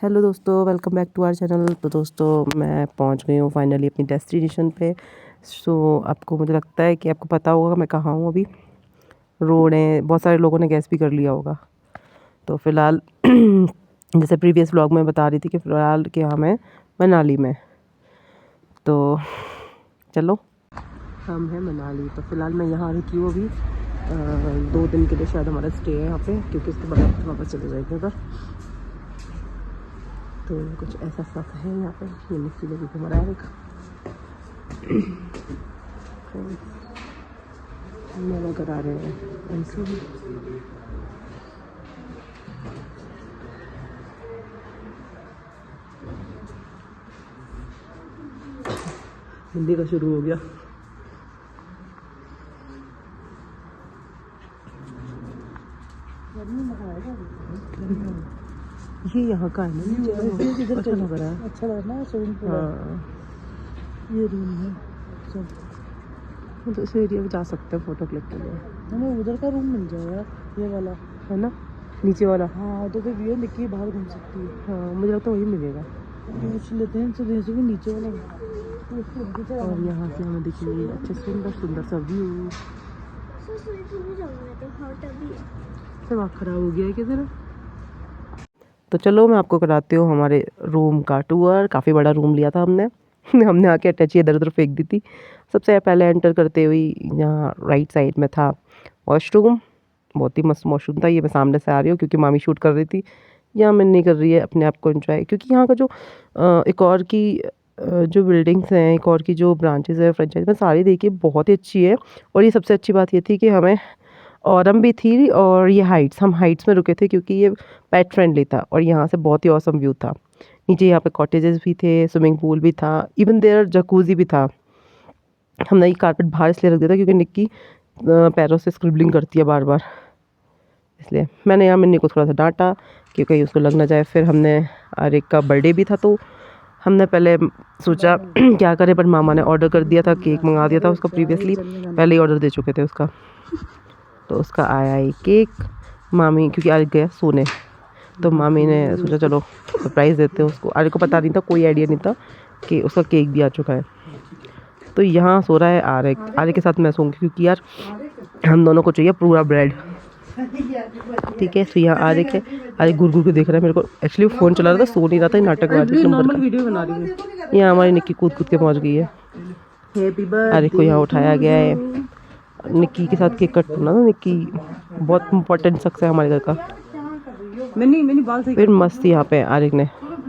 Hello दोस्तों, welcome back to our channel. तो दोस्तों मैं पहुंच गई हूँ फाइनली अपनी डेस्टिनेशन पे। आपको मुझे लगता है कि आपको पता होगा मैं कहाँ हूँ अभी। रोड है, बहुत सारे लोगों ने गैस भी कर लिया होगा। तो फ़िलहाल जैसे प्रीवियस व्लॉग में बता रही थी कि फ़िलहाल कि हम हैं मनाली में। तो चलो हम हैं मनाली। तो फ़िलहाल मैं यहाँ रुकी हूँ अभी 2 दिन के लिए शायद हमारा स्टे है यहाँ पे, क्योंकि उसके बाद हम वापस चले जाएंगे उधर। तो कुछ ऐसा सब है यहाँ पे। ये मिट्टी लगी घूम रहा है एक मेला करा रहे हैं ऐसे ही। हिंदी का शुरू हो गया। ये यहाँ का है ना, अच्छा लग रहा है। अच्छा लग रहा है स्विमिंग पूल। हाँ, ये रूम है सब। तो इस एरिया में जा सकते हैं फ़ोटो क्लिक के लिए। हमें उधर का रूम मिल जाएगा, ये वाला है ना, नीचे वाला। हाँ, तो व्यू देखिए, बाहर घूम सकती है। हाँ, मुझे लगता है वही मिलेगा। पूछ लेते हैं इनसे, से भी नीचे वाला। और यहाँ से हमें देखिए अच्छे सुंदर सुंदर सा व्यू। दिमाग खराब हो गया है किधर। तो चलो मैं आपको कराती हूँ हमारे रूम का टूर। काफ़ी बड़ा रूम लिया था हमने हमने आके अटैची इधर उधर फेंक दी थी। सबसे पहले एंटर करते हुए यहाँ राइट साइड में था वॉशरूम। बहुत ही मस्त वॉशरूम था। ये मैं सामने से आ रही हूँ क्योंकि मामी शूट कर रही थी। यहाँ मैं नहीं कर रही है अपने आप को एंजॉय, क्योंकि यहाँ का जो एक और की जो बिल्डिंग्स हैं, एक और की जो ब्रांचेस है फ्रेंचाइज में, सारी देखिए बहुत ही अच्छी है। और ये सबसे अच्छी बात ये थी कि हमें औरम भी थी और ये हाइट्स, हम हाइट्स में रुके थे क्योंकि ये पेट फ्रेंडली था और यहाँ से बहुत ही ऑसम व्यू था। नीचे यहाँ पे कॉटेजेस भी थे, स्विमिंग पूल भी था, इवन देयर जकूज़ी भी था। हमने ये कारपेट बाहर इसलिए रख दिया था क्योंकि निक्की पैरों से स्क्रिबलिंग करती है बार बार, इसलिए मैंने यहाँ मिन्नी को थोड़ा सा डांटा कि कहीं उसको लग ना जाए। फिर हमने आरिक का बर्थडे भी था तो हमने पहले सोचा क्या करें, पर मामा ने ऑर्डर कर दिया था, केक मंगा दिया था उसका प्रीवियसली, पहले ही ऑर्डर दे चुके थे उसका। तो उसका आया ही केक। मामी क्योंकि आरिक गया सोने, तो मामी ने सोचा चलो सरप्राइज़ देते हैं उसको। आरिक को पता नहीं था, कोई आइडिया नहीं था कि उसका केक भी आ चुका है। तो यहाँ सो रहा है आरिक। आरिक के साथ मैं सोऊंगी क्योंकि यार हम दोनों को चाहिए पूरा ब्रेड। ठीक है, तो यहाँ आरिक है। आरिक घूर घूर के देख रहा है मेरे को। एक्चुअली फ़ोन चला रहा था, सो नहीं रहा था, नाटकबाज नंबर का। वीडियो बना रही हूँ। यहाँ हमारी निक्की कूद कूद के पहुँच गई है। आरिक को यहाँ उठाया गया है। निक्की के साथ केक कट होना ना, निक्की बहुत इंपॉर्टेंट शख्स है हमारे घर का। मैंने बाल से फिर मस्त यहाँ पे आरिक ने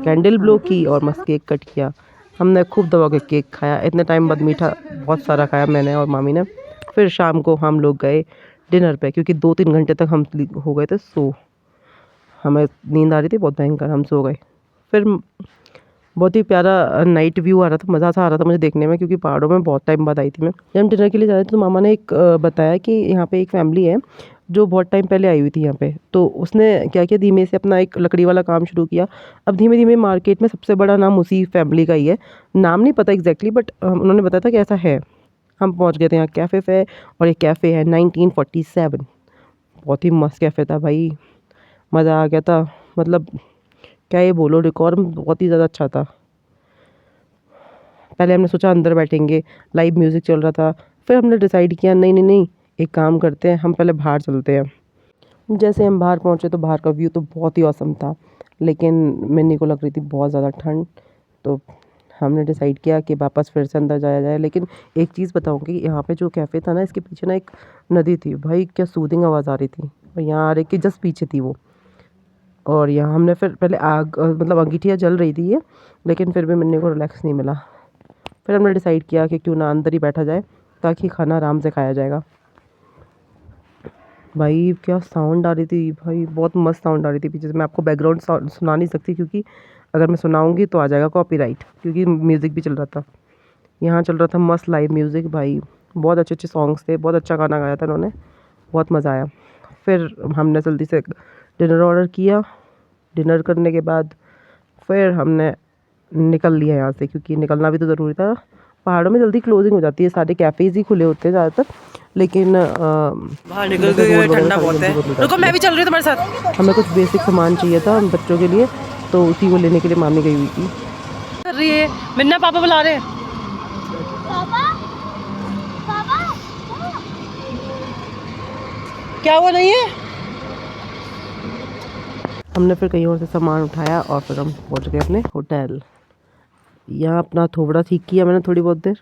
कैंडल ब्लो की और मस्त केक कट किया। हमने खूब दबा के केक खाया। इतने टाइम बाद मीठा बहुत सारा खाया मैंने और मामी ने। फिर शाम को हम लोग गए डिनर पे, क्योंकि 2-3 घंटे तक हम हो गए थे सो, हमें नींद आ रही थी बहुत भयंकर, हम सो गए। फिर बहुत ही प्यारा नाइट व्यू आ रहा था, मज़ा सा आ रहा था मुझे देखने में, क्योंकि पहाड़ों में बहुत टाइम बाद आई थी मैं। जब हम डिनर के लिए जा रहे थे तो मामा ने एक बताया कि यहाँ पे एक फैमिली है जो बहुत टाइम पहले आई हुई थी यहाँ पे। तो उसने क्या किया, धीमे से अपना एक लकड़ी वाला काम शुरू किया। अब धीमे धीमे मार्केट में सबसे बड़ा नाम उसी फैमिली का ही है। नाम नहीं पता एग्जैक्टली, बट उन्होंने बताया था कि ऐसा है। हम पहुँच गए थे यहाँ कैफ़े पे, और ये कैफ़े है 1947। बहुत ही मस्त कैफ़े था भाई, मज़ा आ गया था। मतलब क्या ये बोलो, डेकोर बहुत ही ज़्यादा अच्छा था। पहले हमने सोचा अंदर बैठेंगे, लाइव म्यूज़िक चल रहा था। फिर हमने डिसाइड किया नहीं नहीं नहीं, एक काम करते हैं, हम पहले बाहर चलते हैं। जैसे हम बाहर पहुँचे तो बाहर का व्यू तो बहुत ही औसम था, लेकिन मिन्नी को लग रही थी बहुत ज़्यादा ठंड। तो हमने डिसाइड किया कि वापस फिर से अंदर जाया जाए। लेकिन एक चीज़ बताऊँगी, यहाँ पे जो कैफ़े था ना, इसके पीछे ना एक नदी थी भाई, क्या सूदिंग आवाज़ आ रही थी। और यहाँ आ रही कि जस्ट पीछे थी वो। और यहाँ हमने फिर पहले आग मतलब अंगीठियाँ जल रही थी ये, लेकिन फिर भी मिन्नी को रिलैक्स नहीं मिला। फिर हमने डिसाइड किया कि क्यों ना अंदर ही बैठा जाए, ताकि खाना आराम से खाया जाएगा। भाई क्या साउंड आ रही थी भाई, बहुत मस्त साउंड आ रही थी पीछे से। मैं आपको बैकग्राउंड साउंड सुना नहीं सकती, क्योंकि अगर मैं सुनाऊंगी तो आ जाएगा कॉपीराइट, क्योंकि म्यूज़िक भी चल रहा था। यहाँ चल रहा था मस्त लाइव म्यूज़िक भाई, बहुत अच्छे अच्छे सॉन्ग्स थे, बहुत अच्छा गाना गाया था उन्होंने, बहुत मज़ा आया। फिर हमने जल्दी से डिनर ऑर्डर किया। डिनर करने के बाद फिर हमने निकल लिया यहाँ से, क्योंकि निकलना भी तो ज़रूरी था। पहाड़ों में जल्दी क्लोजिंग हो जाती है, सारे कैफ़ेज़ ही खुले होते हैं ज़्यादातर। लेकिन बाहर निकल गए, ठंडा बहुत है। रुको मैं भी चल रही हूँ तुम्हारे साथ। हमें कुछ बेसिक सामान चाहिए था बच्चों के लिए, तो उसी को लेने के लिए मामी गई हुई थी। कर रही है मिन्ना, पापा बुला रहे हैं। पापा पापा क्या हुआ नहीं है? हमने फिर कहीं और से सामान उठाया और फिर हम पहुंच गए अपने होटल। यहाँ अपना थोबड़ा ठीक किया मैंने थोड़ी बहुत देर,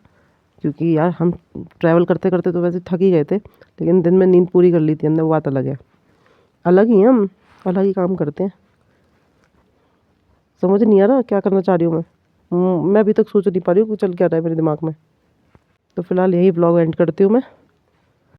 क्योंकि यार हम ट्रैवल करते करते तो वैसे थक ही गए थे, लेकिन दिन में नींद पूरी कर ली थी हमने, वो बात अलग है। अलग ही हम अलग ही काम करते हैं। समझ नहीं आ रहा क्या करना चाह रही हूँ मैं अभी तक सोच नहीं पा रही हूँ कि चल क्या रहा है मेरे दिमाग में। तो फिलहाल यही ब्लॉग एंड करती हूँ मैं।